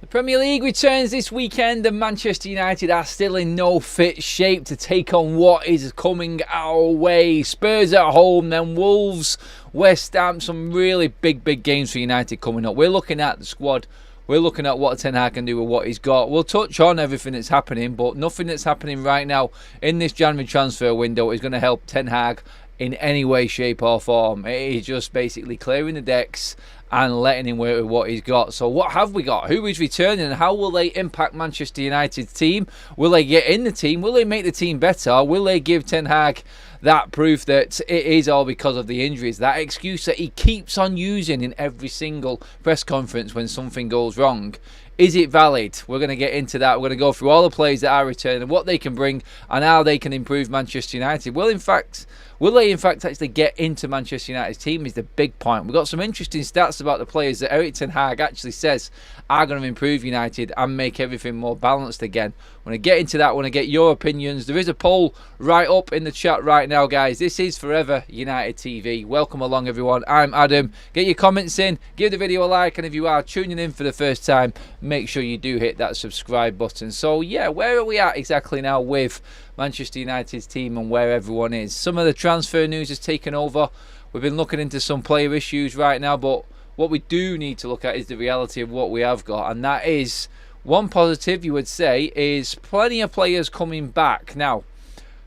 The Premier League returns this weekend and Manchester United are still in no fit shape to take on what is coming our way. Spurs at home, then Wolves, West Ham, some really big games for United coming up. We're looking at the squad. We're looking at what Ten Hag can do with what he's got. We'll touch on everything that's happening, but nothing that's happening right now in this January transfer window is going to help Ten Hag in any way, shape or form. It is just basically clearing the decks and letting him work with what he's got. So what have we got? Who is returning and how will they impact Manchester United's team? Will they get in the team? Will they make the team better? Will they give Ten Hag that proof that it is all because of the injuries? That excuse that he keeps on using in every single press conference when something goes wrong. Is it valid? We're going to get into that. We're going to go through all the players that are returning, what they can bring and how they can improve Manchester United. Will they in fact actually get into Manchester United's team is the big point. We've got some interesting stats about the players that Erik Ten Hag actually says are going to improve United and make everything more balanced again. When I get into that, I want to get your opinions. There is a poll right up in the chat right now, guys. This is Forever United TV. Welcome along, everyone. I'm Adam. Get your comments in. Give the video a like. And if you are tuning in for the first time, make sure you do hit that subscribe button. So, yeah, where are we at exactly now with Manchester United's team and where everyone is? Some of the transfer news has taken over. We've been looking into some player issues right now, but what we do need to look at is the reality of what we have got, and that is one positive you would say is plenty of players coming back. Now,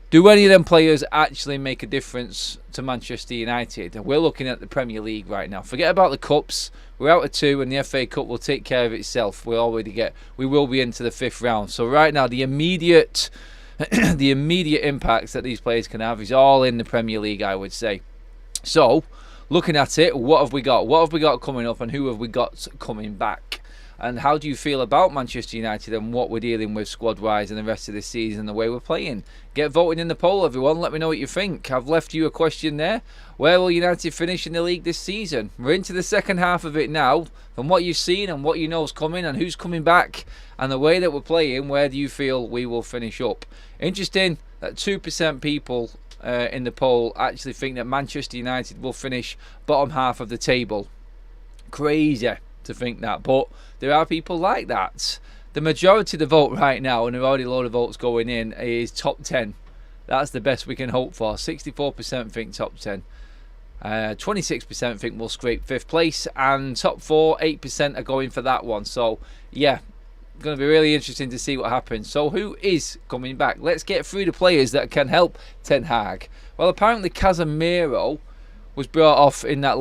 do any of them players actually make a difference to Manchester United? We're looking at the Premier League right now. Forget about the cups. We're out of 2 and the FA Cup will take care of itself. We will be into the 5th round. So right now the immediate impacts that these players can have is all in the Premier League, I would say. So, looking at it, what have we got? What have we got coming up and who have we got coming back? And how do you feel about Manchester United and what we're dealing with squad-wise and the rest of this season and the way we're playing? Get voting in the poll, everyone. Let me know what you think. I've left you a question there. Where will United finish in the league this season? We're into the second half of it now. From what you've seen and what you know is coming and who's coming back and the way that we're playing, where do you feel we will finish up? Interesting that 2% people in the poll actually think that Manchester United will finish bottom half of the table. Crazy to think that, but there are people like that. The majority of the vote right now, and there are already a load of votes going in, is top 10. That's the best we can hope for. 64% think top 10. 26% think we'll scrape 5th place, and top 4, 8% are going for that one. So yeah, going to be really interesting to see what happens. So who is coming back? Let's get through the players that can help Ten Hag. Well, apparently Casemiro was brought off in that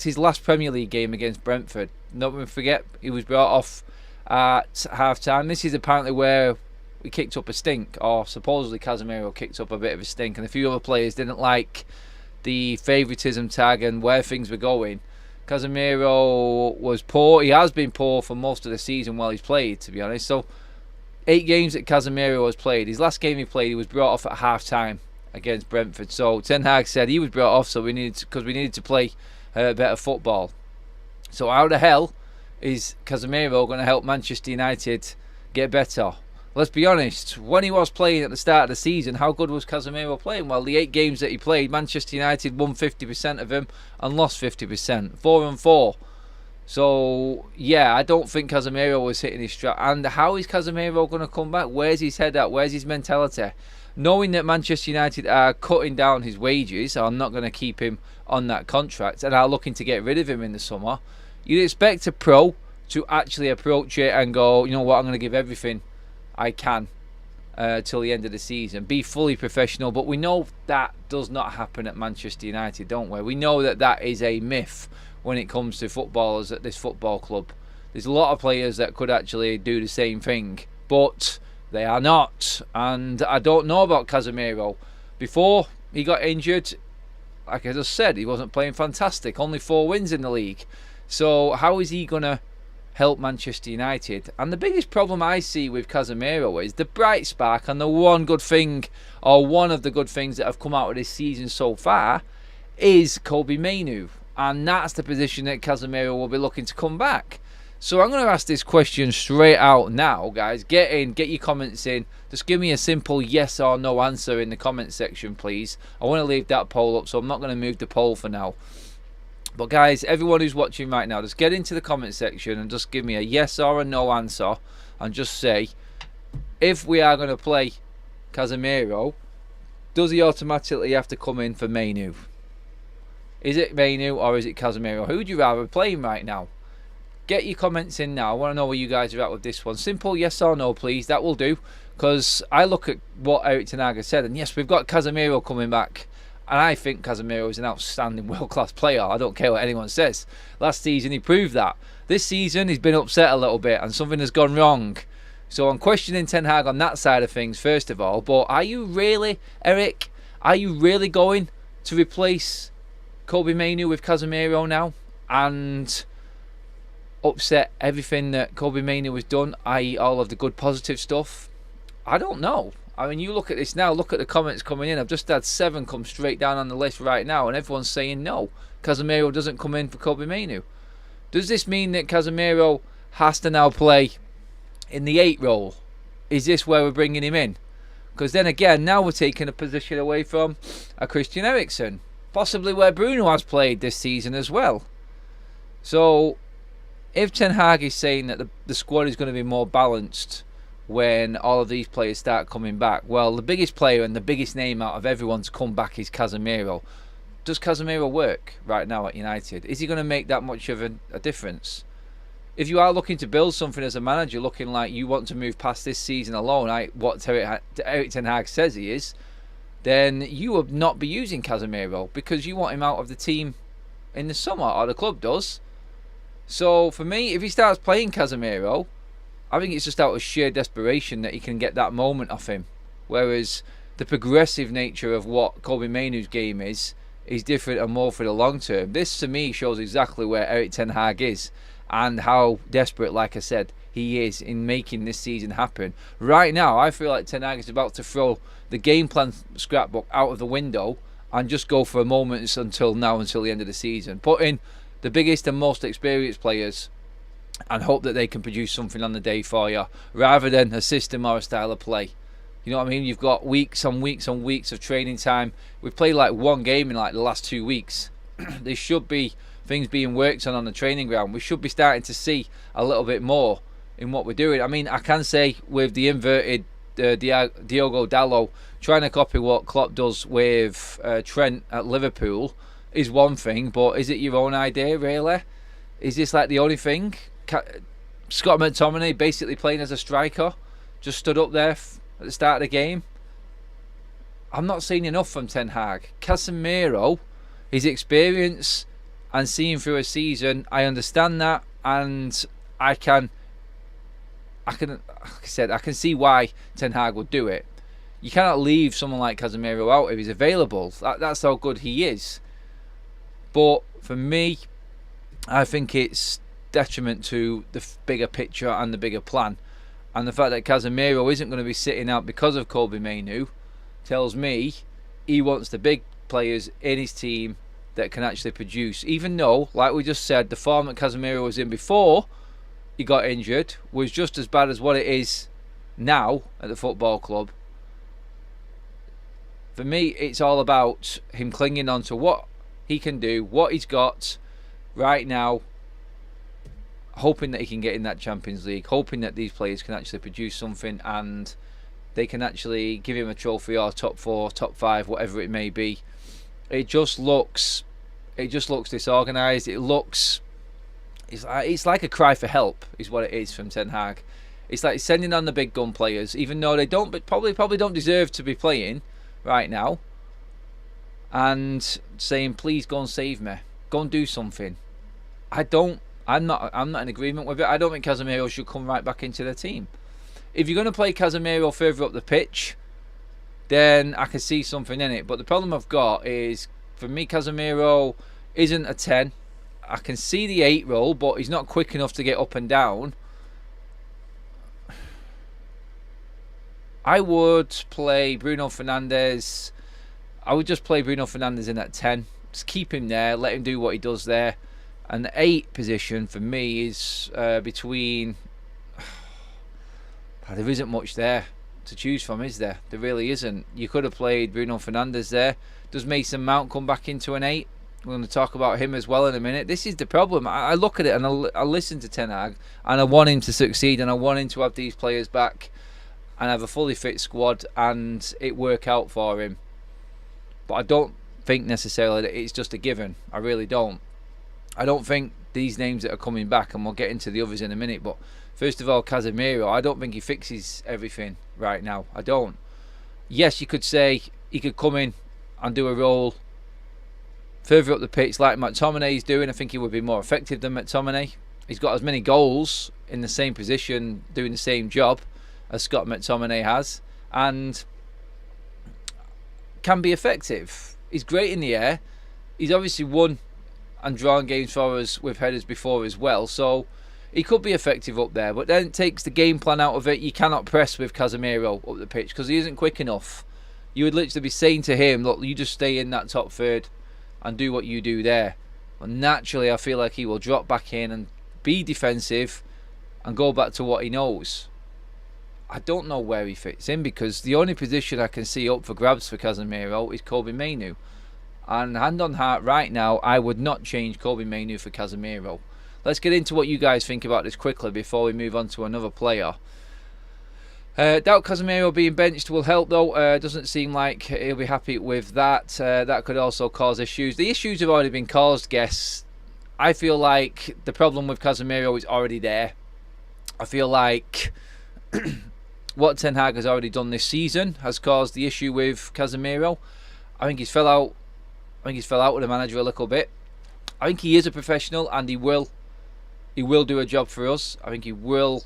his last Premier League game against Brentford. Don't forget, he was brought off at half-time. This is apparently where we kicked up a stink, or supposedly Casemiro kicked up a bit of a stink, and a few other players didn't like the favouritism tag and where things were going. Casemiro was poor. He has been poor for most of the season while he's played, to be honest. So 8 games that Casemiro has played. His last game he played, he was brought off at half-time against Brentford. So Ten Hag said he was brought off because we needed to play better football. So how the hell is Casemiro going to help Manchester United get better? Let's be honest, when he was playing at the start of the season, how good was Casemiro playing? Well, the 8 games that he played, Manchester United won 50% of them and lost 50%, 4-4. So, yeah, I don't think Casemiro was hitting his stride. And how is Casemiro going to come back? Where's his head at? Where's his mentality? Knowing that Manchester United are cutting down his wages, are not going to keep him on that contract, and are looking to get rid of him in the summer, you'd expect a pro to actually approach it and go, you know what, I'm going to give everything I can till the end of the season, be fully professional. But we know that does not happen at Manchester United, don't we? We know that that is a myth when it comes to footballers at this football club. There's a lot of players that could actually do the same thing, but they are not. And I don't know about Casemiro. Before he got injured, like I just said, he wasn't playing fantastic. Only 4 wins in the league. So how is he going to help Manchester United? And the biggest problem I see with Casemiro is the bright spark, and the one good thing, or one of the good things that have come out of this season so far, is Mainoo. And that's the position that Casemiro will be looking to come back. So I'm going to ask this question straight out now, guys. Get in, get your comments in. Just give me a simple yes or no answer in the comment section, please. I want to leave that poll up, so I'm not going to move the poll for now. But guys, everyone who's watching right now, just get into the comment section and just give me a yes or a no answer, and just say, if we are going to play Casemiro, does he automatically have to come in for Mainoo? Is it Mainoo or is it Casemiro? Who would you rather playing right now? Get your comments in now. I want to know where you guys are at with this one. Simple yes or no, please. That will do. Because I look at what Erik Ten Hag has said, and yes, we've got Casemiro coming back. And I think Casemiro is an outstanding world-class player. I don't care what anyone says. Last season, he proved that. This season, he's been upset a little bit, and something has gone wrong. So I'm questioning Ten Hag on that side of things, first of all. But are you really, Eric, are you really going to replace Kobbie Mainoo with Casemiro now? And upset everything that Kobbie Mainoo has done, i.e. all of the good positive stuff? I don't know. I mean, you look at this now, look at the comments coming in. I've just had 7 come straight down on the list right now, and everyone's saying no, Casemiro doesn't come in for Kobbie Mainoo. Does this mean that Casemiro has to now play in the 8 role? Is this where we're bringing him in? Because then again, now we're taking a position away from a Christian Eriksen, possibly where Bruno has played this season as well. So if Ten Hag is saying that the squad is going to be more balanced when all of these players start coming back, well, the biggest player and the biggest name out of everyone's come back is Casemiro. Does Casemiro work right now at United? Is he going to make that much of a difference? If you are looking to build something as a manager, looking like you want to move past this season alone, what Erik Ten Hag says he is, then you would not be using Casemiro because you want him out of the team in the summer, or the club does. So for me, if he starts playing Casemiro, I think it's just out of sheer desperation that he can get that moment off him. Whereas the progressive nature of what Kobbie Mainoo's game is different and more for the long term. This to me shows exactly where Erik Ten Hag is and how desperate, like I said, he is in making this season happen. Right now, I feel like Ten Hag is about to throw the game plan scrapbook out of the window and just go for a moment until the end of the season. Put in the biggest and most experienced players and hope that they can produce something on the day for you, rather than a system or a style of play. You know what I mean? You've got weeks on weeks on weeks of training time. We've played like one game in like the last 2 weeks. There should be things being worked on the training ground. We should be starting to see a little bit more in what we're doing. I mean, I can say with the inverted Diogo Dalot, trying to copy what Klopp does with Trent at Liverpool is one thing, but is it your own idea, really? Is this like the only thing? Scott McTominay basically playing as a striker, just stood up there at the start of the game. I'm not seeing enough from Ten Hag. Casemiro, his experience and seeing through a season, I understand that, and I can, like I said, I can see why Ten Hag would do it. You cannot leave someone like Casemiro out if he's available. That's how good he is. But for me, I think it's detriment to the bigger picture and the bigger plan. And the fact that Casemiro isn't going to be sitting out because of Kobbie Mainoo tells me he wants the big players in his team that can actually produce. Even though, like we just said, the form that Casemiro was in before he got injured was just as bad as what it is now at the football club. For me, it's all about him clinging on to what he can do, what he's got right now, hoping that he can get in that Champions League, hoping that these players can actually produce something and they can actually give him a trophy or top 4, top 5, whatever it may be. It just looks disorganised. It's like a cry for help is what it is from Ten Hag. It's like sending on the big gun players, even though they probably don't deserve to be playing right now, and saying, please go and save me, go and do something. I'm not in agreement with it. I don't think Casemiro should come right back into the team. If you're going to play Casemiro further up the pitch, then I can see something in it. But the problem I've got is, for me, Casemiro isn't a 10. I can see the 8 role, but he's not quick enough to get up and down. I would play Bruno Fernandes. I would just play Bruno Fernandes in at 10. Just keep him there, let him do what he does there. And the 8 position for me is between... There isn't much there to choose from, is there? There really isn't. You could have played Bruno Fernandes there. Does Mason Mount come back into an 8? We're going to talk about him as well in a minute. This is the problem. I look at it and I listen to Ten Hag, and I want him to succeed, and I want him to have these players back and have a fully fit squad and it work out for him. But I don't think necessarily that it's just a given. I really don't. I don't think these names that are coming back, and we'll get into the others in a minute, but first of all, Casemiro, I don't think he fixes everything right now. I don't. Yes, you could say he could come in and do a role further up the pitch like McTominay's doing. I think he would be more effective than McTominay. He's got as many goals in the same position doing the same job as Scott McTominay has, and can be effective. He's great in the air. He's obviously won and drawn games for us with headers before as well, so he could be effective up there. But then it takes the game plan out of it. You cannot press with Casemiro up the pitch because he isn't quick enough. You would literally be saying to him, look, you just stay in that top third and do what you do there. And naturally, I feel like he will drop back in and be defensive and go back to what he knows. I don't know where he fits in, because the only position I can see up for grabs for Casemiro is Mainoo. And hand on heart, right now, I would not change Mainoo for Casemiro. Let's get into what you guys think about this quickly before we move on to another player. Doubt Casemiro being benched will help, though. Doesn't seem like he'll be happy with that. That could also cause issues. The issues have already been caused, guess. I feel like the problem with Casemiro is already there. I feel like what Ten Hag has already done this season has caused the issue with Casemiro. I think he's fell out. I think he's fell out with the manager a little bit. I think he is a professional, and he will do a job for us. I think he will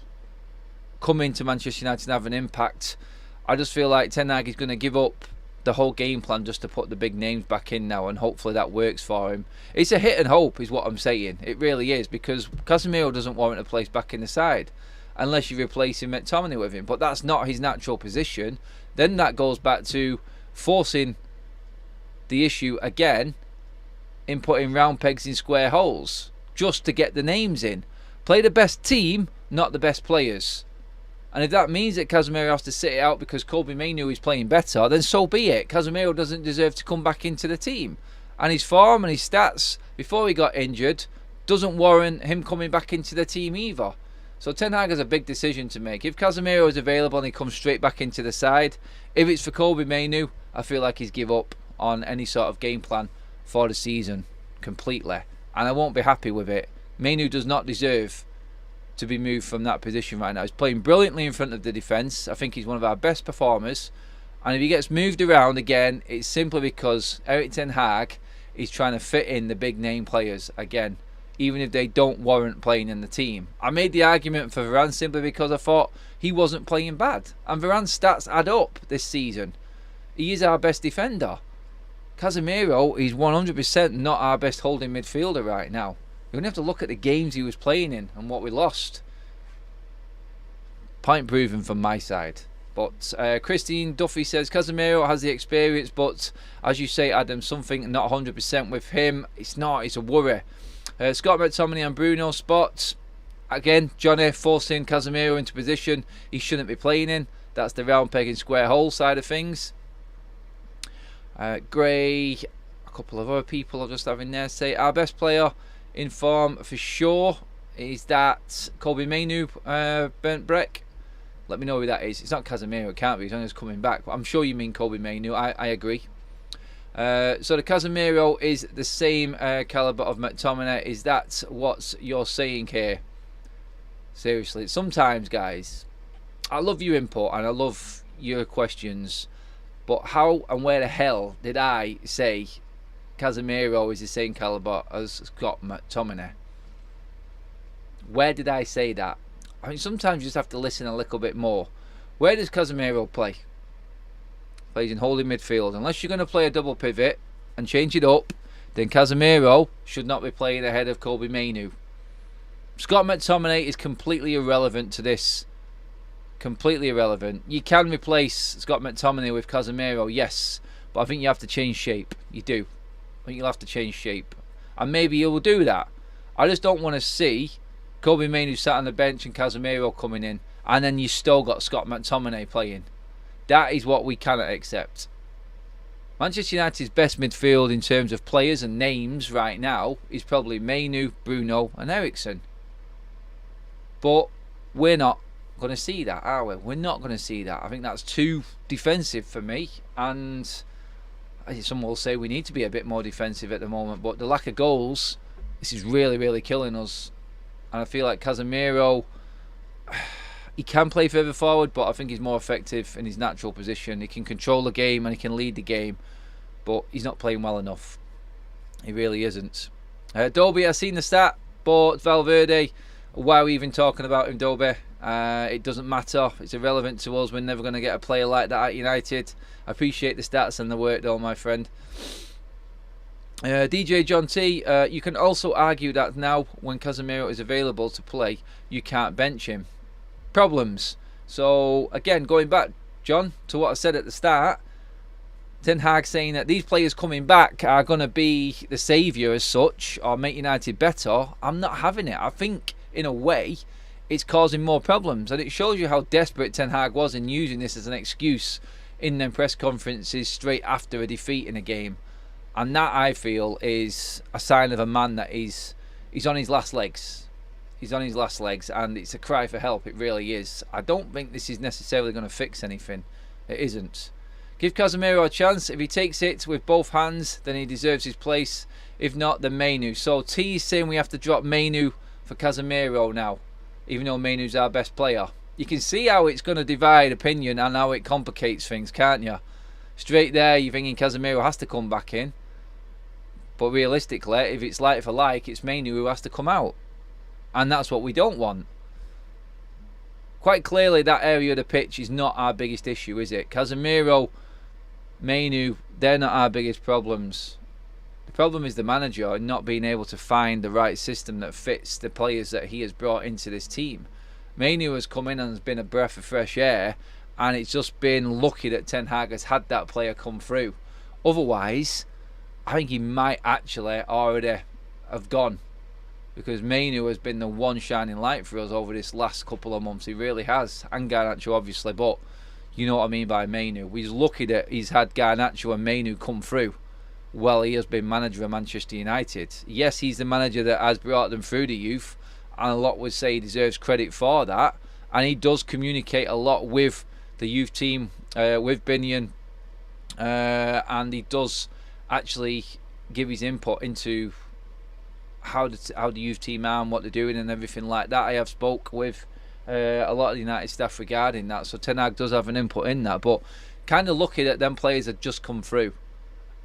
come into Manchester United and have an impact. I just feel like Ten Hag is going to give up the whole game plan just to put the big names back in now, and hopefully that works for him. It's a hit and hope is what I'm saying. It really is, because Casemiro doesn't warrant a place back in the side unless you replace him McTominay with him, but that's not his natural position. Then that goes back to forcing the issue again in putting round pegs in square holes just to get the names in. Play the best team, not the best players. And if that means that Casemiro has to sit it out because Mainoo is playing better, then so be it. Casemiro doesn't deserve to come back into the team. And his form and his stats before he got injured doesn't warrant him coming back into the team either. So Ten Hag has a big decision to make. If Casemiro is available and he comes straight back into the side, if it's for Mainoo, I feel like he's give up on any sort of game plan for the season completely. And I won't be happy with it. Mainoo does not deserve to be moved from that position right now. He's playing brilliantly in front of the defence. I think he's one of our best performers. And if he gets moved around again, it's simply because Erik Ten Hag is trying to fit in the big name players again, even if they don't warrant playing in the team. I made the argument for Varane simply because I thought he wasn't playing bad. And Varane's stats add up this season. He is our best defender. Casemiro is 100% not our best holding midfielder right now. You only have to look at the games he was playing in and what we lost. Point proven from my side. But Christine Duffy says Casemiro has the experience, but as you say, Adam, something not 100% with him. It's not. It's a worry. Scott McTominay and Bruno spots. Again, Johnny forcing Casemiro into position he shouldn't be playing in. That's the round peg in square hole side of things. Gray, a couple of other people I'll just have in there say our best player in form for sure is that Mainoo burnt break. Let me know who that is. It's not Casemiro, it can't be, he's only just coming back, but I'm sure you mean Mainoo. I agree. So the Casemiro is the same calibre of McTominay. Is that what you're saying here? Seriously, sometimes guys, I love your input and I love your questions, but how and where the hell did I say Casemiro is the same calibre as Scott McTominay? Where did I say that? I mean, sometimes you just have to listen a little bit more. Where does Casemiro play? Plays in holding midfield. Unless you're going to play a double pivot and change it up, then Casemiro should not be playing ahead of Mainoo. Scott McTominay is completely irrelevant to this. Completely irrelevant. You can replace Scott McTominay with Casemiro, yes, but I think you have to change shape. You do. I think you'll have to change shape. And maybe you will do that. I just don't want to see Mainoo sat on the bench and Casemiro coming in, and then you still got Scott McTominay playing. That is what we cannot accept. Manchester United's best midfield in terms of players and names right now is probably Mainoo, Bruno and Eriksen. But we're not going to see that, are we? We're not going to see that. I think that's too defensive for me, and some will say we need to be a bit more defensive at the moment, but the lack of goals, this is really killing us. And I feel like Casemiro, he can play further forward, but I think he's more effective in his natural position. He can control the game and he can lead the game, but he's not playing well enough. He really isn't. Dobie, I've seen the stat, but Valverde, why are we even talking about him, Dobie? It doesn't matter. It's irrelevant to us. We're never going to get a player like that at United. I appreciate the stats and the work, though, my friend. DJ John T, you can also argue that now, when Casemiro is available to play, you can't bench him. Problems. So, again, going back, John, to what I said at the start, Ten Hag saying that these players coming back are going to be the saviour as such, or make United better. I'm not having it. I think, in a way, it's causing more problems, and it shows you how desperate Ten Hag was in using this as an excuse in them press conferences straight after a defeat in a game. And that, I feel, is a sign of a man that he's on his last legs. He's on his last legs, and it's a cry for help. It really is. I don't think this is necessarily going to fix anything. It isn't. Give Casemiro a chance. If he takes it with both hands, then he deserves his place. If not, then Mainoo. So T is saying we have to drop Mainoo for Casemiro now, even though Mainoo's our best player. You can see how it's going to divide opinion and how it complicates things, can't you? Straight there, you're thinking Casemiro has to come back in. But realistically, if it's like for like, it's Mainoo who has to come out. And that's what we don't want. Quite clearly, that area of the pitch is not our biggest issue, is it? Casemiro, Mainoo, they're not our biggest problems. The problem is the manager and not being able to find the right system that fits the players that he has brought into this team. Mainoo has come in and has been a breath of fresh air, and it's just been lucky that Ten Hag has had that player come through. Otherwise, I think he might actually already have gone, because Mainoo has been the one shining light for us over this last couple of months. He really has. And Garnacho, obviously, but you know what I mean by Mainoo. He's lucky that he's had Garnacho and Mainoo come through while he has been manager of Manchester United. Yes, he's the manager that has brought them through the youth, and a lot would say he deserves credit for that. And he does communicate a lot with the youth team, with Binion, and he does actually give his input into how the youth team are and what they're doing and everything like that. I have spoke with a lot of the United staff regarding that, so Ten Hag does have an input in that. But kind of lucky that them players had just come through,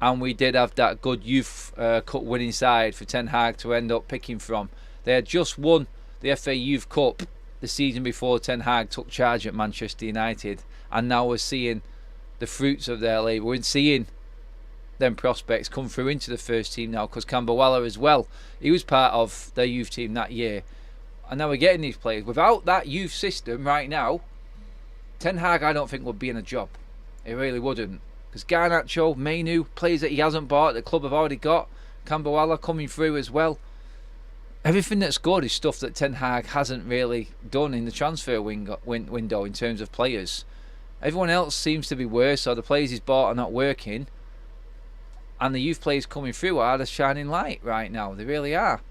and we did have that good youth cup winning side for Ten Hag to end up picking from. They had just won the FA Youth Cup the season before Ten Hag took charge at Manchester United, and now we're seeing the fruits of their labour. We're seeing them prospects come through into the first team now, because Camberwella as well, he was part of their youth team that year, and now we're getting these players. Without that youth system right now, Ten Hag I don't think would be in a job. He really wouldn't, because Garnacho, Mainoo, players that he hasn't bought, the club have already got, Camberwella coming through as well. Everything that's good is stuff that Ten Hag hasn't really done in the transfer window in terms of players. Everyone else seems to be worse, or the players he's bought are not working, and the youth players coming through are the shining light right now. They really are.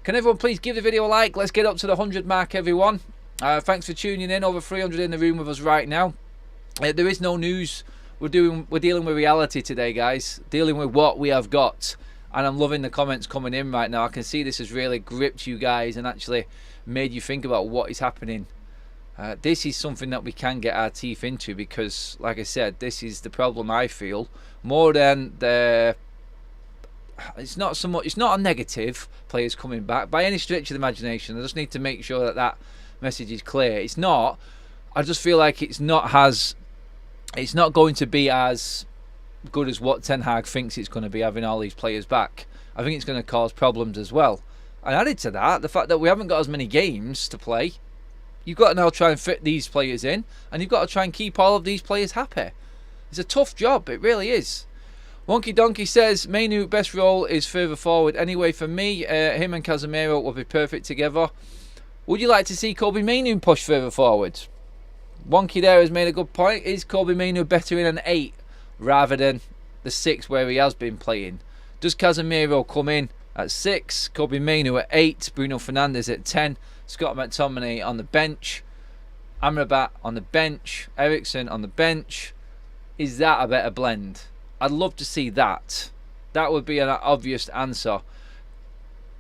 Can everyone please give the video a like? Let's get up to the 100 mark, everyone. Thanks for tuning in. Over 300 in the room with us right now. There is no news. We're dealing with reality today, guys. Dealing with what we have got. And I'm loving the comments coming in right now. I can see this has really gripped you guys and actually made you think about what is happening. This is something that we can get our teeth into, because, like I said, this is the problem I feel. More than it's not so much, it's not a negative players coming back by any stretch of the imagination. I just need to make sure that message is clear. It's not. I just feel like it's not going to be as good as what Ten Hag thinks it's going to be, having all these players back. I think it's going to cause problems as well. And added to that, the fact that we haven't got as many games to play. You've got to now try and fit these players in, and you've got to try and keep all of these players happy. It's a tough job, it really is. Wonky Donkey says, Mainoo best role is further forward. Anyway, for me, him and Casemiro will be perfect together. Would you like to see Kobbie Mainoo push further forward? Wonky there has made a good point. Is Kobbie Mainoo better in an 8 rather than the 6 where he has been playing. Does Casemiro come in at 6? Could be Mainoo at 8. Bruno Fernandes at 10. Scott McTominay on the bench. Amrabat on the bench. Eriksen on the bench. Is that a better blend? I'd love to see that. That would be an obvious answer.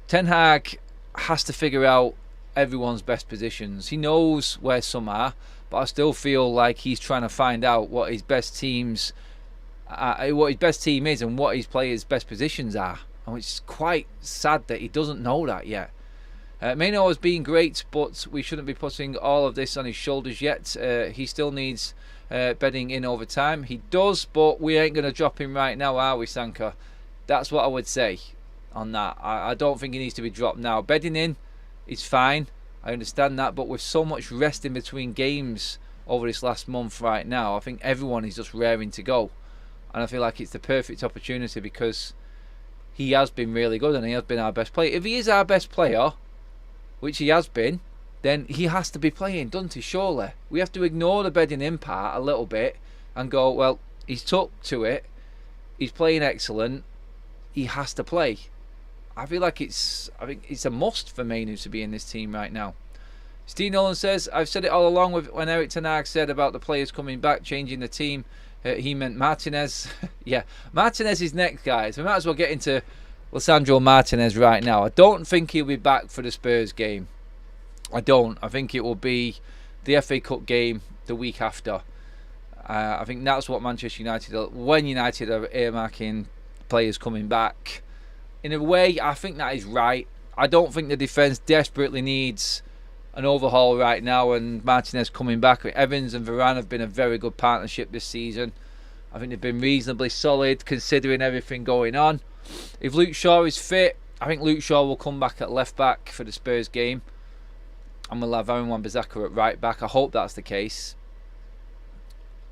Ten Hag has to figure out everyone's best positions. He knows where some are, but I still feel like he's trying to find out what his best teams, what his best team is, and what his players' best positions are. And it's quite sad that he doesn't know that yet. Mainoo has been great, but we shouldn't be putting all of this on his shoulders yet. He still needs bedding in over time. He does, but we ain't going to drop him right now, are we, Sancho? That's what I would say on that. I don't think he needs to be dropped now. Bedding in is fine. I understand that, but with so much rest in between games over this last month right now, I think everyone is just raring to go. And I feel like it's the perfect opportunity because he has been really good and he has been our best player. If he is our best player, which he has been, then he has to be playing, doesn't he, surely? We have to ignore the bedding in part a little bit and go, well, he's took to it, he's playing excellent, he has to play. I think it's a must for Mainoo to be in this team right now. Steve Nolan says, I've said it all along with when Erik Ten Hag said about the players coming back, changing the team. He meant Martinez. Yeah, Martinez is next, guys. We might as well get into Lisandro Martinez right now. I don't think he'll be back for the Spurs game. I don't. I think it will be the FA Cup game the week after. I think that's what Manchester United, when United are earmarking players coming back. In a way, I think that is right. I don't think the defence desperately needs an overhaul right now, and Martinez coming back. Evans and Varane have been a very good partnership this season. I think they've been reasonably solid considering everything going on. If Luke Shaw is fit, I think Luke Shaw will come back at left back for the Spurs game, and we'll have Aaron Wan-Bissaka at right back. I hope that's the case.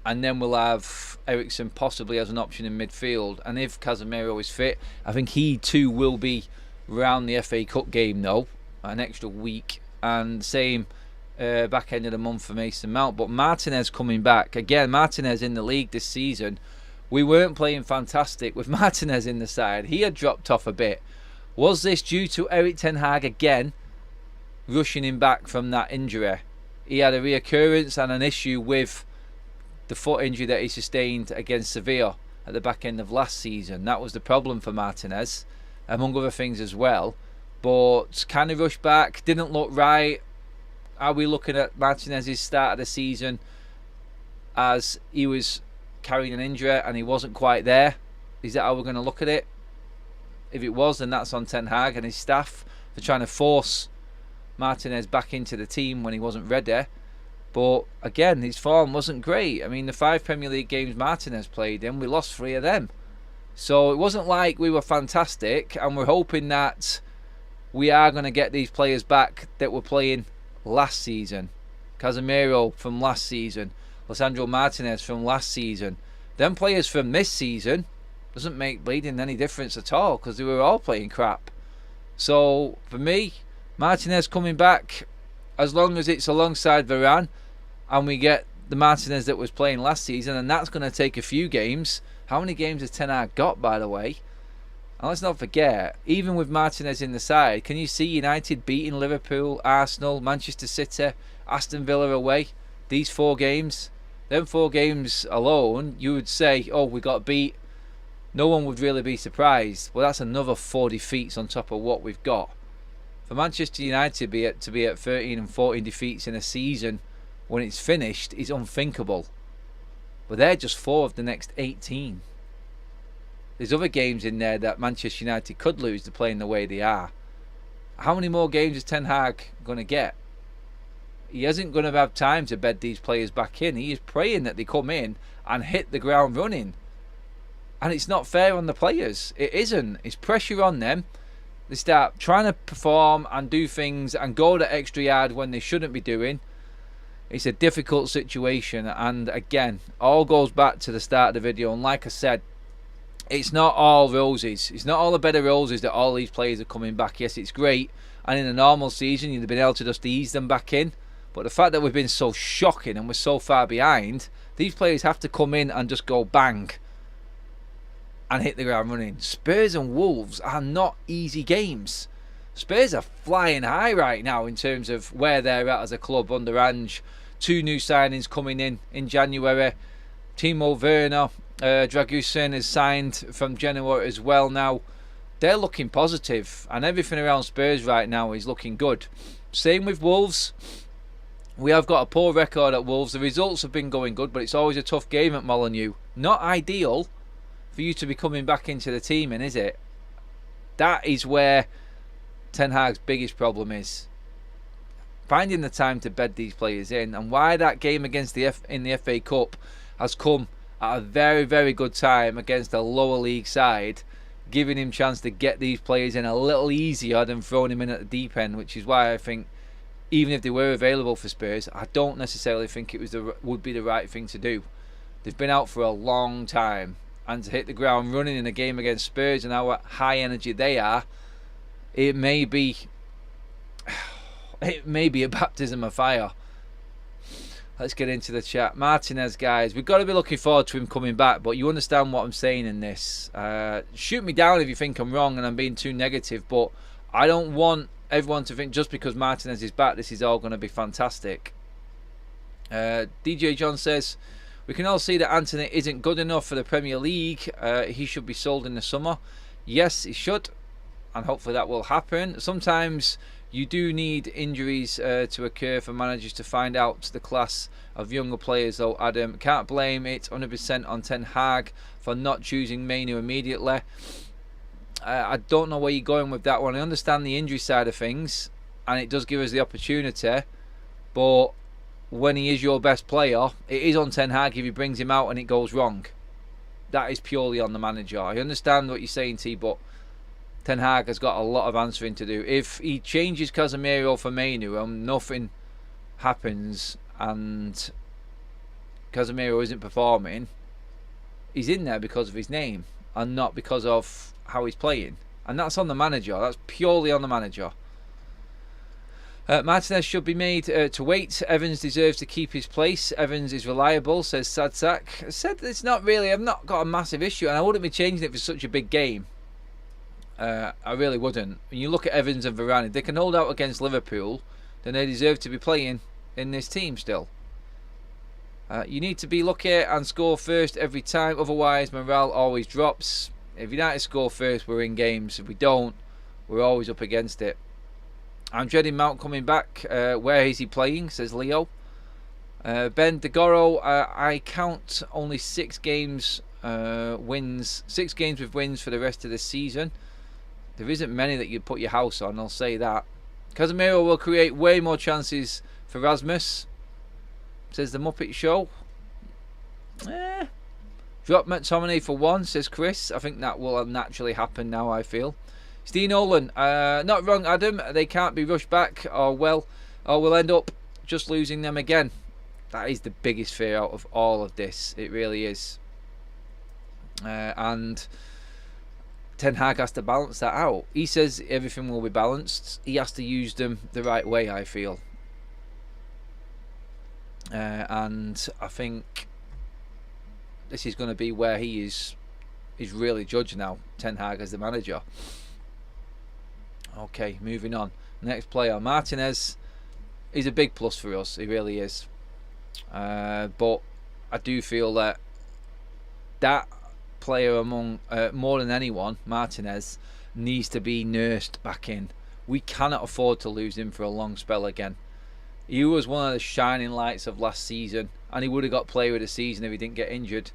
And then we'll have Eriksen possibly as an option in midfield. And if Casemiro is fit, I think he too will be around the FA Cup game though, an extra week. And same back end of the month for Mason Mount. But Martinez coming back. Again, Martinez in the league this season. We weren't playing fantastic with Martinez in the side. He had dropped off a bit. Was this due to Erik Ten Hag again rushing him back from that injury? He had a reoccurrence and an issue with the foot injury that he sustained against Sevilla at the back end of last season. That was the problem for Martinez, among other things as well. But can he rush back? Didn't look right. Are we looking at Martinez's start of the season as he was carrying an injury and he wasn't quite there? Is that how we're going to look at it? If it was, then that's on Ten Hag and his staff for trying to force Martinez back into the team when he wasn't ready. But again, his form wasn't great. I mean, the 5 Premier League games Martinez played in, we lost 3 of them. So it wasn't like we were fantastic, and we're hoping that we are going to get these players back that were playing last season. Casemiro from last season, Lisandro Martinez from last season. Them players from this season doesn't make bleeding any difference at all because they were all playing crap. So for me, Martinez coming back, as long as it's alongside Varane and we get the Martinez that was playing last season, and that's going to take a few games. How many games has Ten Hag got, by the way? And let's not forget, even with Martinez in the side, can you see United beating Liverpool, Arsenal, Manchester City, Aston Villa away? These 4 games, them 4 games alone, you would say, oh, we got beat. No one would really be surprised. Well, that's another 4 defeats on top of what we've got. For Manchester United to be at 13 and 14 defeats in a season when it's finished is unthinkable. But they're just 4 of the next 18. There's other games in there that Manchester United could lose to playing the way they are. How many more games is Ten Hag going to get? He isn't going to have time to bed these players back in. He is praying that they come in and hit the ground running. And it's not fair on the players. It isn't. It's pressure on them. They start trying to perform and do things and go the extra yard when they shouldn't be doing. It's a difficult situation, and again, all goes back to the start of the video. And like I said, it's not all roses. It's not all a bed of roses that all these players are coming back. Yes, it's great, and in a normal season you'd have been able to just ease them back in. But the fact that we've been so shocking and we're so far behind, these players have to come in and just go bang. and hit the ground running. Spurs and Wolves are not easy games. Spurs are flying high right now in terms of where they're at as a club under Ange. 2 new signings coming in January. Timo Werner, Dragusin is signed from Genoa as well now. They're looking positive, and everything around Spurs right now is looking good. Same with Wolves. We have got a poor record at Wolves. The results have been going good, but it's always a tough game at Molineux. Not ideal for you to be coming back into the team, and is it? That is where Ten Hag's biggest problem is. Finding the time to bed these players in, and why that game against in the FA Cup has come at a very, very good time against a lower league side, giving him chance to get these players in a little easier than throwing him in at the deep end, which is why I think even if they were available for Spurs, I don't necessarily think it would be the right thing to do. They've been out for a long time, and to hit the ground running in a game against Spurs and how high energy they are, it may be a baptism of fire. Let's get into the chat. Martinez, guys, we've got to be looking forward to him coming back, but you understand what I'm saying in this. Shoot me down if you think I'm wrong and I'm being too negative, but I don't want everyone to think just because Martinez is back, this is all going to be fantastic. DJ John says, we can all see that Anthony isn't good enough for the Premier League. He should be sold in the summer. Yes, he should, and hopefully that will happen. Sometimes you do need injuries to occur for managers to find out the class of younger players, though, Adam. Can't blame it 100% on Ten Hag for not choosing Mainoo immediately. I don't know where you're going with that one. I understand the injury side of things, and it does give us the opportunity, but when he is your best player, it is on Ten Hag if he brings him out and it goes wrong. That is purely on the manager. I understand what you're saying, T, but Ten Hag has got a lot of answering to do. If he changes Casemiro for Mainoo and nothing happens and Casemiro isn't performing, he's in there because of his name and not because of how he's playing. And that's on the manager. That's purely on the manager. Martinez should be made to wait. Evans deserves to keep his place. Evans is reliable, says Sadsak. Said it's not really, I've not got a massive issue, and I wouldn't be changing it for such a big game. I really wouldn't. When you look at Evans and Varane, if they can hold out against Liverpool, then they deserve to be playing in this team still. You need to be lucky and score first every time, otherwise morale always drops. If United score first, we're in games. If we don't, we're always up against it. I'm dreading Mount coming back. Where is he playing, says Leo. Ben DeGoro, I count only 6 games wins, 6 games with wins for the rest of the season. There isn't many that you'd put your house on, I'll say that. Casemiro will create way more chances for Rasmus, says the Muppet Show. Drop McTominay for 1, says Chris. I think that will naturally happen now, I feel. Steen Olin, not wrong, Adam. They can't be rushed back, or we'll end up just losing them again. That is the biggest fear out of all of this. It really is. And Ten Hag has to balance that out. He says everything will be balanced. He has to use them the right way, I feel. And I think this is going to be where he is really judged now, Ten Hag as the manager. Okay, moving on. Next player, Martinez, is a big plus for us. He really is. But I do feel that player among more than anyone, Martinez, needs to be nursed back in. We cannot afford to lose him for a long spell again. He was one of the shining lights of last season, and he would have got player of the season if he didn't get injured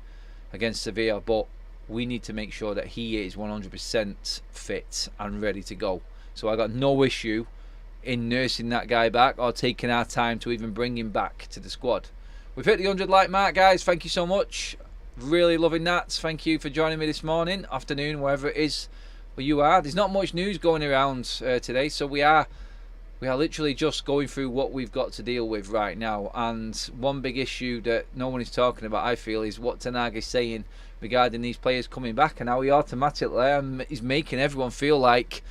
against Sevilla, but we need to make sure that he is 100% fit and ready to go. So I got no issue in nursing that guy back or taking our time to even bring him back to the squad. We've hit the 100 like mark, guys. Thank you so much. Really loving that. Thank you for joining me this morning, afternoon, wherever it is where you are. There's not much news going around today, so we are literally just going through what we've got to deal with right now. And one big issue that no one is talking about, I feel, is what Ten Hag is saying regarding these players coming back, and how he automatically is making everyone feel like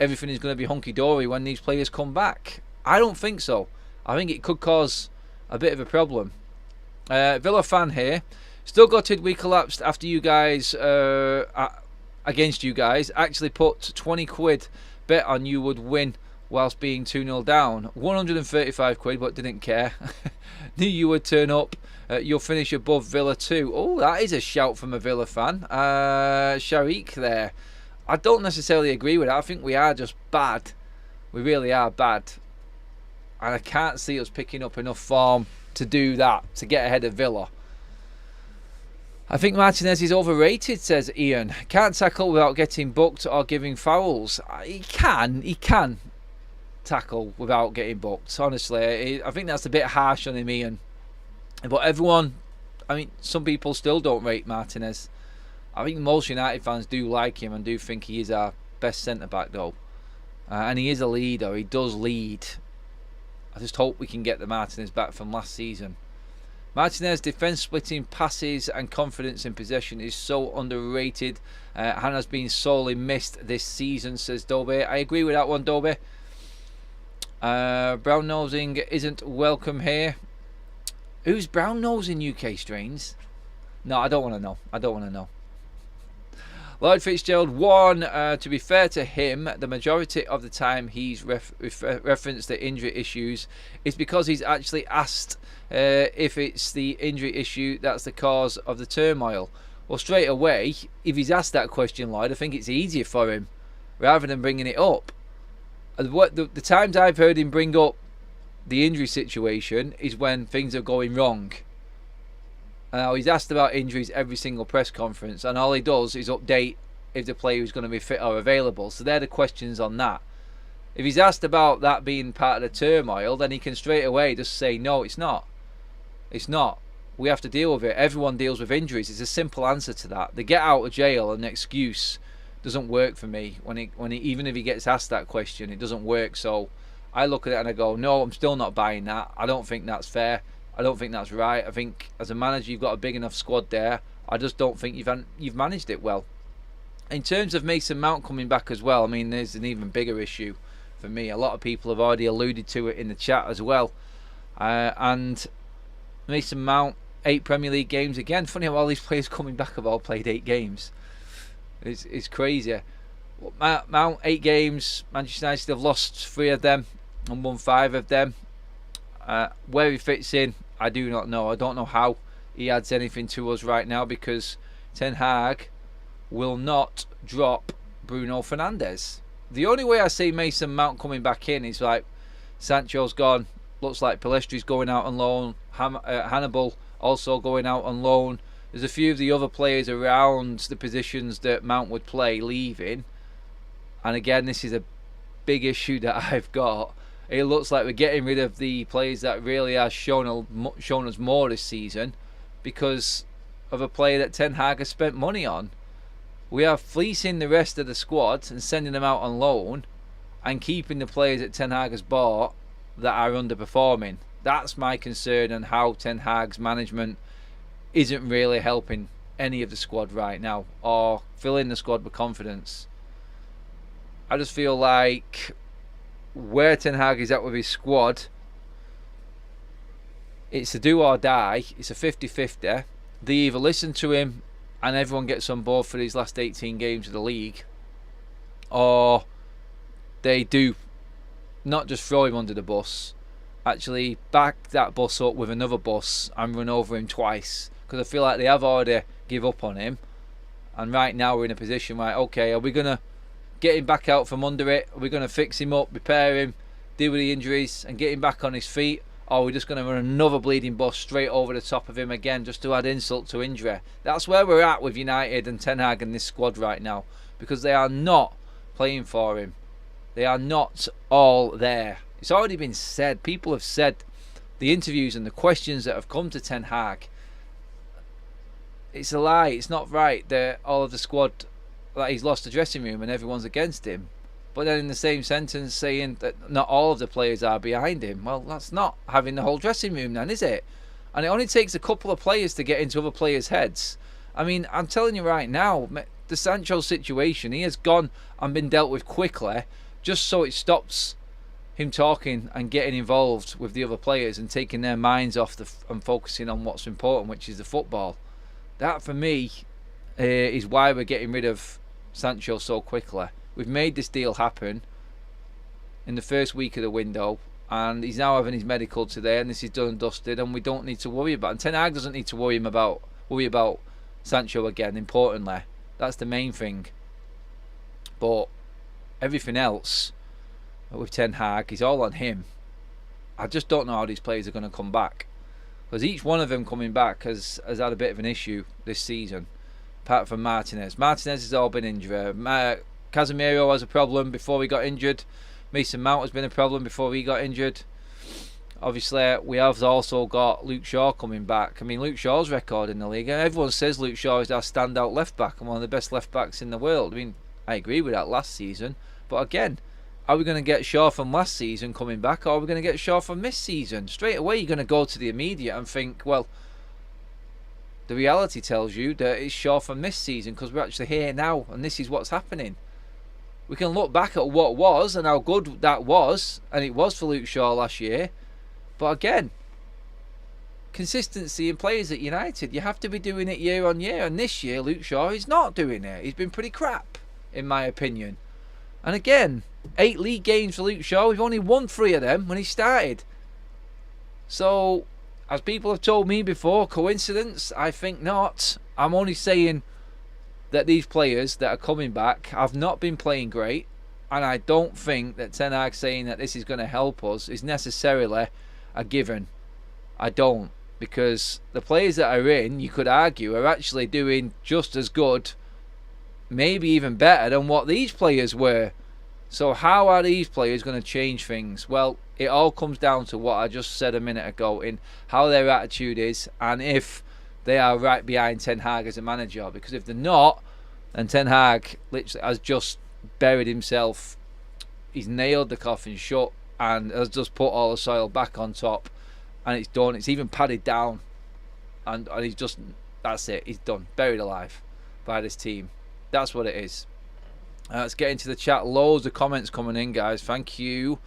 everything is going to be hunky-dory when these players come back. I don't think so. I think it could cause a bit of a problem. Villa fan here. Still gutted we collapsed after you guys, against you guys. Actually put 20 quid bet on you would win whilst being 2-0 down. 135 quid, but didn't care. Knew you would turn up. You'll finish above Villa too. Oh, that is a shout from a Villa fan. Sharik there. I don't necessarily agree with that. I think we are just bad. We really are bad. And I can't see us picking up enough form to do that, to get ahead of Villa. I think Martinez is overrated, says Ian. Can't tackle without getting booked or giving fouls. He can tackle without getting booked. Honestly, I think that's a bit harsh on him, Ian. But everyone, I mean, some people still don't rate Martinez. I think most United fans do like him and do think he is our best centre-back, though. And he is a leader. He does lead. I just hope we can get the Martinez back from last season. Martinez, defence splitting, passes and confidence in possession is so underrated. Hannah's been sorely missed this season, says Dobie. I agree with that one, Dobie. Brown nosing isn't welcome here. Who's brown nosing UK Strains? No, I don't want to know. I don't want to know. Lloyd Fitzgerald won. To be fair to him, the majority of the time he's referenced the injury issues is because he's actually asked if it's the injury issue that's the cause of the turmoil. Well, straight away, if he's asked that question, Lloyd, I think it's easier for him rather than bringing it up. The times I've heard him bring up the injury situation is when things are going wrong. Now, he's asked about injuries every single press conference, and all he does is update if the player is going to be fit or available. So they're the questions on that. If he's asked about that being part of the turmoil, then he can straight away just say, no, it's not. It's not. We have to deal with it. Everyone deals with injuries. It's a simple answer to that. The get out of jail and excuse doesn't work for me. Even if he gets asked that question, it doesn't work. So I look at it and I go, no, I'm still not buying that. I don't think that's fair. I don't think that's right. I think as a manager you've got a big enough squad there. I just don't think you've managed it well. In terms of Mason Mount coming back as well, I mean, there's an even bigger issue for me. A lot of people have already alluded to it in the chat as well. And Mason Mount, 8 Premier League games again. Funny how all these players coming back have all played 8 games. It's crazy. Mount, 8 games. Manchester United have lost 3 of them and won 5 of them. Where he fits in, I do not know. I don't know how he adds anything to us right now, because Ten Hag will not drop Bruno Fernandes. The only way I see Mason Mount coming back in is like Sancho's gone. Looks like Palestri's going out on loan. Hannibal also going out on loan. There's a few of the other players around the positions that Mount would play leaving. And again, this is a big issue that I've got. It looks like we're getting rid of the players that really have shown us more this season because of a player that Ten Hag has spent money on. We are fleecing the rest of the squad and sending them out on loan and keeping the players that Ten Hag has bought that are underperforming. That's my concern, and how Ten Hag's management isn't really helping any of the squad right now or filling the squad with confidence. I just feel like where Ten Hag is at with his squad, it's a do or die. It's a 50-50. They either listen to him and everyone gets on board for these last 18 games of the league, or they do not just throw him under the bus, actually back that bus up with another bus and run over him twice, because I feel like they have already give up on him. And right now we're in a position where, okay, are we going to get him back out from under it? Are we going to fix him up, repair him, deal with the injuries and get him back on his feet? Or are we just going to run another bleeding bus straight over the top of him again just to add insult to injury? That's where we're at with United and Ten Hag and this squad right now, because they are not playing for him. They are not all there. It's already been said. People have said the interviews and the questions that have come to Ten Hag. It's a lie. It's not right that all of the squad, that he's lost the dressing room and everyone's against him. But then in the same sentence saying that not all of the players are behind him. Well, that's not having the whole dressing room then, is it? And it only takes a couple of players to get into other players' heads. I mean, I'm telling you right now, the Sancho situation, he has gone and been dealt with quickly just so it stops him talking and getting involved with the other players and taking their minds off and focusing on what's important, which is the football. That for me is why we're getting rid of Sancho so quickly. We've made this deal happen in the first week of the window, and he's now having his medical today, and this is done and dusted, and we don't need to worry about it. And Ten Hag doesn't need to worry about Sancho again, importantly. That's the main thing. But everything else with Ten Hag is all on him. I just don't know how these players are going to come back, because each one of them coming back has had a bit of an issue this season, apart from Martinez. Martinez has all been injured. Casemiro has a problem before he got injured. Mason Mount has been a problem before he got injured. Obviously, we have also got Luke Shaw coming back. I mean, Luke Shaw's record in the league, and everyone says Luke Shaw is our standout left back and one of the best left backs in the world. I mean, I agree with that last season, but again, are we going to get Shaw from last season coming back, or are we going to get Shaw from this season? Straight away, you're going to go to the immediate and think, well, the reality tells you that it's Shaw from this season, because we're actually here now, and this is what's happening. We can look back at what was and how good that was, and it was for Luke Shaw last year. But again, consistency in players at United, you have to be doing it year on year, and this year Luke Shaw is not doing it. He's been pretty crap, in my opinion. And again, 8 league games for Luke Shaw. We've only won 3 of them when he started. So, as people have told me before, coincidence? I think not. I'm only saying that these players that are coming back have not been playing great, and I don't think that Ten Hag saying that this is going to help us is necessarily a given. I don't, because the players that are in, you could argue, are actually doing just as good, maybe even better than what these players were. So how are these players going to change things? Well, it all comes down to what I just said a minute ago, in how their attitude is, and if they are right behind Ten Hag as a manager. Because if they're not, then Ten Hag literally has just buried himself. He's nailed the coffin shut and has just put all the soil back on top, and it's done. It's even padded down, and he's just, that's it, he's done, buried alive by this team. That's what it is. Let's get into the chat. Loads of comments coming in, guys. Thank you.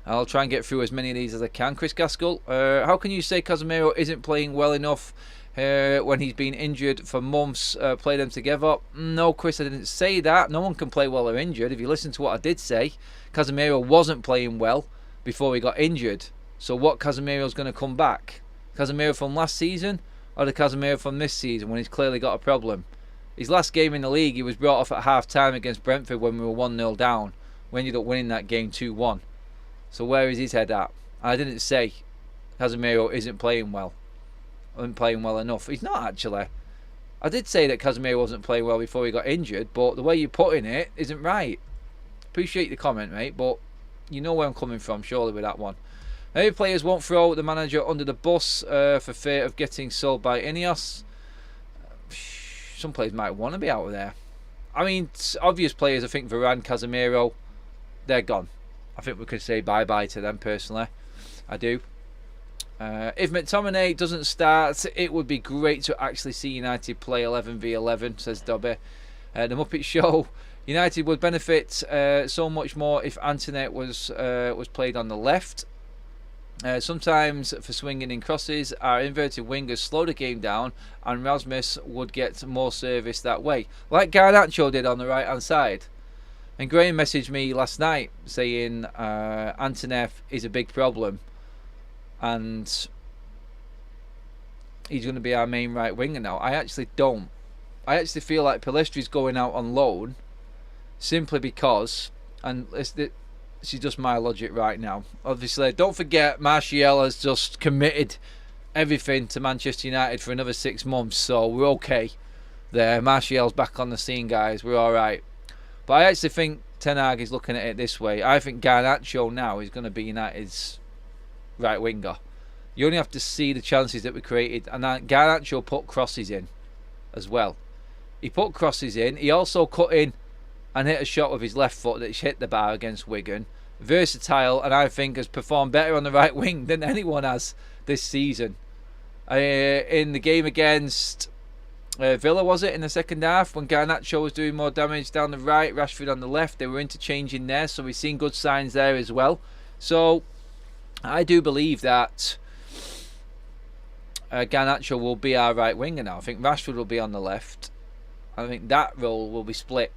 I'll try and get through as many of these as I can. Chris Gaskell, how can you say Casemiro isn't playing well enough when he's been injured for months? Play them together. No, Chris, I didn't say that. No one can play while they're injured. If you listen to what I did say, Casemiro wasn't playing well before he got injured. So what Casemiro's going to come back? Casemiro from last season, or the Casemiro from this season when he's clearly got a problem? His last game in the league, he was brought off at half-time against Brentford when we were 1-0 down. We ended up winning that game 2-1. So where is his head at? I didn't say Casemiro isn't playing well. Isn't playing well enough. He's not, actually. I did say that Casemiro wasn't playing well before he got injured, but the way you're putting it isn't right. Appreciate the comment, mate, but you know where I'm coming from, surely, with that one. Maybe players won't throw the manager under the bus for fear of getting sold by INEOS. Some players might want to be out of there. I mean, obvious players, I think Varane, Casemiro, they're gone. I think we could say bye-bye to them, personally. I do. If McTominay doesn't start, it would be great to actually see United play 11v11, says Dobby. The Muppet Show, United would benefit so much more if Anthony was played on the left. Sometimes for swinging in crosses, our inverted wingers slow the game down, and Rasmus would get more service that way, like Garnacho did on the right hand side. And Graham messaged me last night saying Antonov is a big problem, and he's going to be our main right winger now. I actually don't. I actually feel like Pelestri's going out on loan simply because, and this is just my logic right now. Obviously, don't forget Martial has just committed everything to Manchester United for another 6 months, so we're okay there. Martial's back on the scene, guys. We're all right. But I actually think Ten Hag is looking at it this way. I think Garnacho now is going to be United's right winger. You only have to see the chances that we created, and Garnacho put crosses in as well. He put crosses in. He also cut in and hit a shot with his left foot that hit the bar against Wigan. Versatile, and I think has performed better on the right wing than anyone has this season. In the game against Villa, was it, in the second half, when Garnacho was doing more damage down the right, Rashford on the left, they were interchanging there, so we've seen good signs there as well. So I do believe that Garnacho will be our right winger now. I think Rashford will be on the left. I think that role will be split.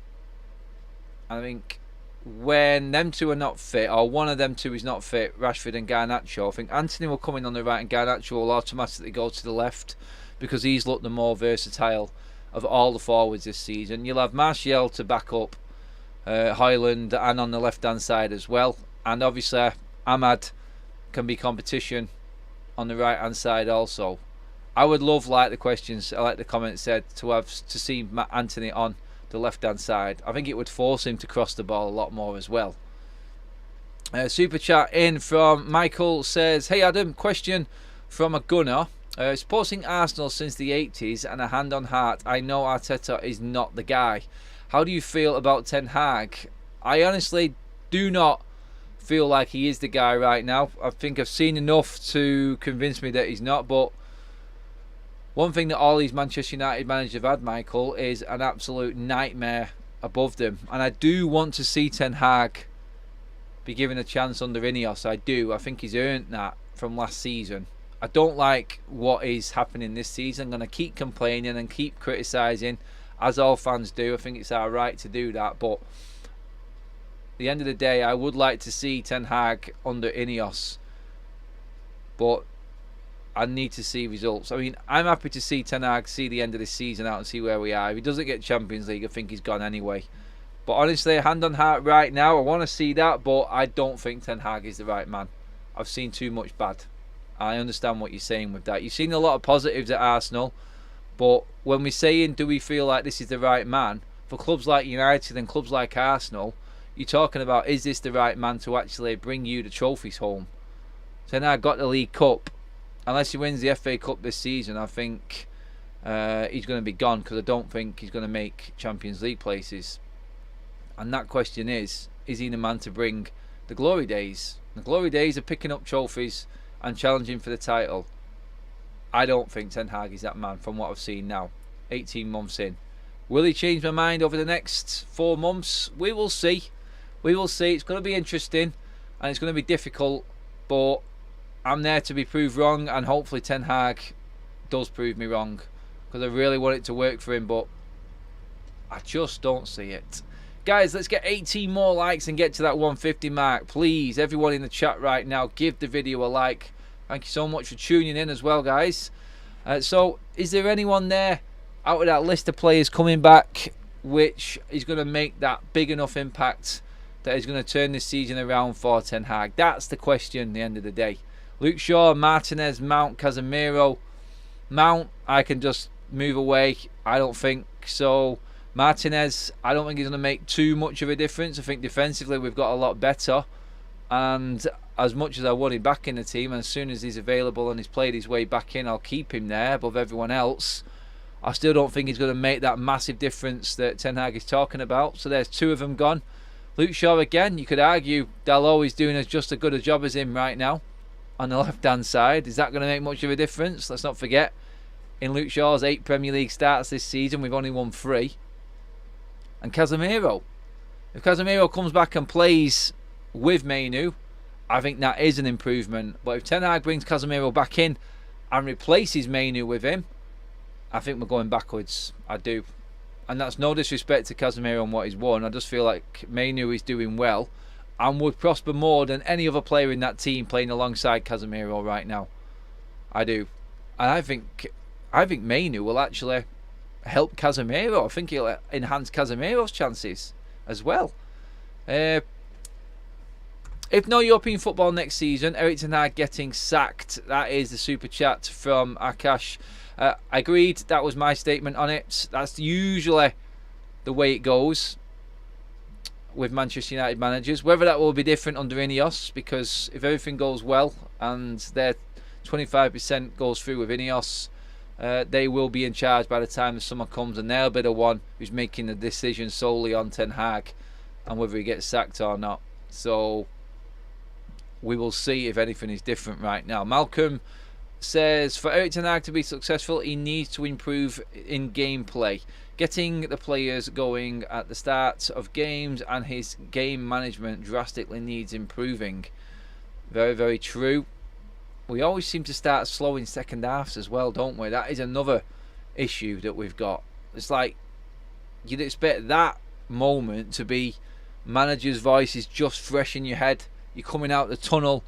I think when them two are not fit, or one of them two is not fit, Rashford and Garnacho, I think Anthony will come in on the right and Garnacho will automatically go to the left, because he's looked the more versatile of all the forwards this season. You'll have Martial to back up Højlund, and on the left hand side as well, and obviously Ahmad can be competition on the right hand side also. I would love, like the comments said, to see Anthony on the left hand side. I think it would force him to cross the ball a lot more as well. Super chat in from Michael says, hey Adam, question from a gunner. Supporting Arsenal since the 80s, and a hand on heart, I know Arteta is not the guy. How do you feel about Ten Hag? I honestly do not feel like he is the guy right now. I think I've seen enough to convince me that he's not, but one thing that all these Manchester United managers have had, Michael, is an absolute nightmare above them. And I do want to see Ten Hag be given a chance under INEOS. I do. I think he's earned that from last season. I don't like what is happening this season. I'm going to keep complaining and keep criticising, as all fans do. I think it's our right to do that. But at the end of the day, I would like to see Ten Hag under INEOS. But I need to see results. I mean, I'm happy to see Ten Hag see the end of this season out and see where we are. If he doesn't get Champions League, I think he's gone anyway. But honestly, hand on heart right now, I want to see that, but I don't think Ten Hag is the right man. I've seen too much bad. I understand what you're saying with that. You've seen a lot of positives at Arsenal, but when we're saying, do we feel like this is the right man, for clubs like United and clubs like Arsenal, you're talking about, is this the right man to actually bring you the trophies home? Ten Hag got the League Cup. Unless he wins the FA Cup this season, I think he's going to be gone, because I don't think he's going to make Champions League places. And that question is he the man to bring the glory days? The glory days of picking up trophies and challenging for the title. I don't think Ten Hag is that man from what I've seen now, 18 months in. Will he change my mind over the next 4 months? We will see. We will see. It's going to be interesting and it's going to be difficult, but I'm there to be proved wrong, and hopefully Ten Hag does prove me wrong, because I really want it to work for him, but I just don't see it. Guys, let's get 18 more likes and get to that 150 mark. Please, everyone in the chat right now, give the video a like. Thank you so much for tuning in as well, guys. So, is there anyone there out of that list of players coming back which is going to make that big enough impact that is going to turn this season around for Ten Hag? That's the question at the end of the day. Luke Shaw, Martinez, Mount, Casemiro. Mount, I can just move away. I don't think so. Martinez, I don't think he's going to make too much of a difference. I think defensively we've got a lot better. And as much as I want him back in the team, and as soon as he's available and he's played his way back in, I'll keep him there above everyone else. I still don't think he's going to make that massive difference that Ten Hag is talking about. So there's 2 of them gone. Luke Shaw again, you could argue Dalot is doing just as good a job as him right now on the left-hand side. Is that going to make much of a difference? Let's not forget, in Luke Shaw's 8 Premier League starts this season, we've only won 3. And Casemiro. If Casemiro comes back and plays with Mainoo, I think that is an improvement. But if Ten Hag brings Casemiro back in and replaces Mainoo with him, I think we're going backwards. I do. And that's no disrespect to Casemiro and what he's won. I just feel like Mainoo is doing well and would prosper more than any other player in that team playing alongside Casemiro right now. I do. And I think Mainoo will actually help Casemiro. I think he'll enhance Casemiro's chances as well. If no European football next season, Erik Ten Hag getting sacked. That is the super chat from Akash. Agreed, that was my statement on it. That's usually the way it goes with Manchester United managers. Whether that will be different under INEOS, because if everything goes well and their 25% goes through with INEOS, they will be in charge by the time the summer comes, and they'll be the one who's making the decision solely on Ten Hag and whether he gets sacked or not. So we will see if anything is different right now. Malcolm says, for Erik Ten Hag to be successful, he needs to improve in gameplay, getting the players going at the start of games, and his game management drastically needs improving. Very, very true. we always seem to start slow in second halves as well, don't we? That is another issue that we've got. It's like you'd expect that moment to be manager's voice is just fresh in your head. You're coming out the tunnel.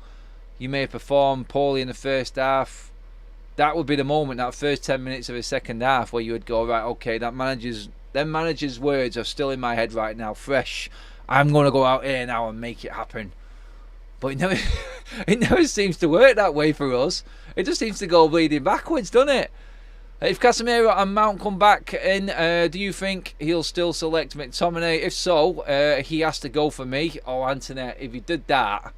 You may perform poorly in the first half. That would be the moment, that first 10 minutes of the second half, where you would go, right, okay, them manager's words are still in my head right now, fresh. I'm going to go out here now and make it happen. But it never seems to work that way for us. It just seems to go bleeding backwards, doesn't it? If Casemiro and Mount come back in, do you think he'll still select McTominay? If so, he has to go for me. Oh, Anthony, if he did that,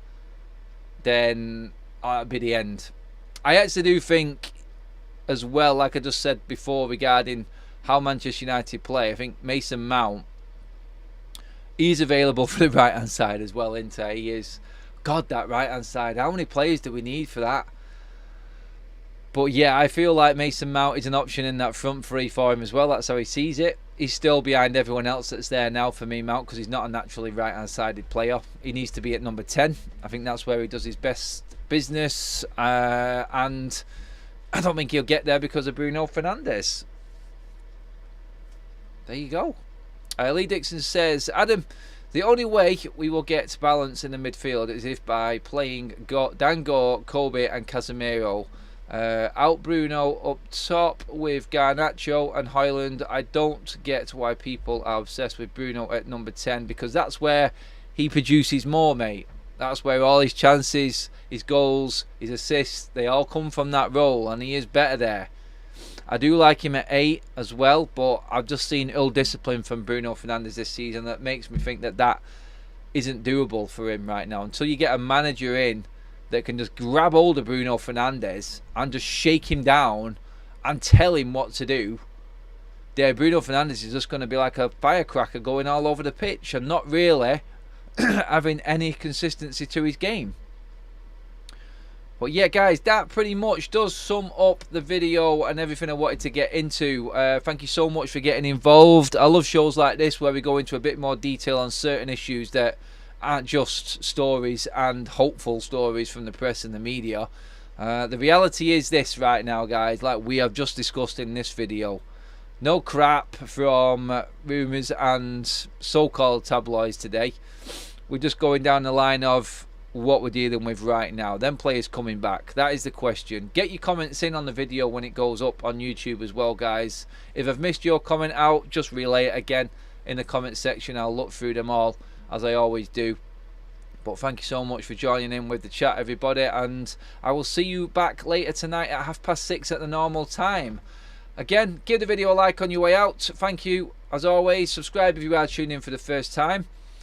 then that'd be the end. I actually do think, as well, like I just said before regarding how Manchester United play, I think Mason Mount, he's available for the right-hand side as well, isn't he? He is. God, that right-hand side. How many players do we need for that? But yeah, I feel like Mason Mount is an option in that front three for him as well. That's how he sees it. He's still behind everyone else that's there now for me, Mount, because he's not a naturally right-hand sided player. He needs to be at number 10. I think that's where he does his best business. And I don't think he'll get there because of Bruno Fernandes. There you go. Lee Dixon says, Adam, the only way we will get balance in the midfield is if by playing Dango, Kobe and Casemiro. Out Bruno up top with Garnacho and Højlund. I don't get why people are obsessed with Bruno at number 10, because that's where he produces more, mate. That's where all his chances, his goals, his assists, they all come from that role, and he is better there. I do like him at 8 as well, but I've just seen ill discipline from Bruno Fernandes this season that makes me think that that isn't doable for him right now. Until you get a manager in that can just grab hold of Bruno Fernandes and just shake him down and tell him what to do, there Bruno Fernandes is just going to be like a firecracker going all over the pitch and not really having any consistency to his game. But yeah, guys, that pretty much does sum up the video and everything I wanted to get into. Thank you so much for getting involved. I love shows like this where we go into a bit more detail on certain issues that aren't just stories and hopeful stories from the press and the media. The reality is this right now, guys, like we have just discussed in this video. No crap from rumours and so-called tabloids today. We're just going down the line of what we're dealing with right now. Them players coming back, that is the question. Get your comments in on the video when it goes up on YouTube as well, guys. If I've missed your comment out, just relay it again in the comment section. I'll look through them all as I always do. But thank you so much for joining in with the chat, everybody, and I will see you back later tonight at 6:30 at the normal time. Again, give the video a like on your way out. Thank you as always. Subscribe if you are tuning in for the first time.